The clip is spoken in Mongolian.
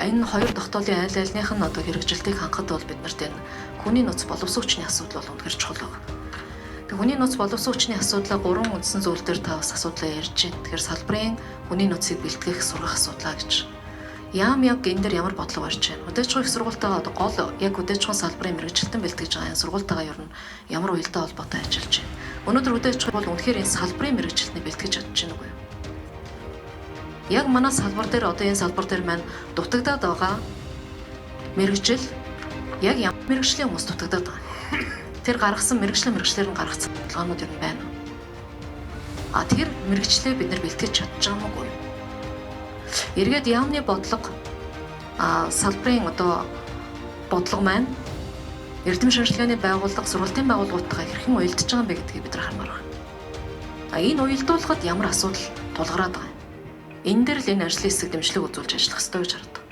энэ хоёр тогтоолын айл альных нь одоо хэрэгжилтийг хангахад бол биднэрт энэ хүний нууц боловсруучны асуудал бол үнэхээр чухал байна. Тэг хүний нууц боловсруучны асуудлаа 3 үндсэн зүйл дээр та бас асуудлаа ярьж байна. Тэгэхээр салбарын хүний нууцыг бэлтгэх сургах асуудлаа гэж. Яг энэ дээр ямар бодлого барьж байна? Хүдээчгүй их сургуультайгаа одоо гол яг хүдээчгүй салбарын мэрэгчлэлтэн бэлтгэж байгаа энэ сургуультайгаа ер нь ямар уялдаа холбоотой ажиллаж байна? Өнөөдөр хүдээчгүй бол үнэхээр энэ салбарын мэрэгчлэлтний бэлтгэж чадж байна уу? Яг манай салбар дээр одоо энэ салбар дээр маань дутагдаад байгаа мэрэгжил яг ямар мэрэгжлийн хүмүүс дутагдаад байгаа. Тэр гаргасан мэрэгчлэр нь гаргасан бодлогоонууд юу байна? Тэр мэрэгчлээ бид нар бэлтгэж чадж байгаа мó? Эргээд яамны бодлого салбарын одоо бодлого маань эрдэм шинжилгээний байгууллага, сургалтын байгууллагуудтайгаа хэрхэн уялдаж байгаа юм бэ гэдгийг бид нар хармаар байна. Энэ уялдуулахад ямар асуудал тулгараад байгаа юм? Энэ дээр л энэ ажлын хэсэг дэмжлэг үзүүлж ажиллах хэрэгтэй гэж харагдав.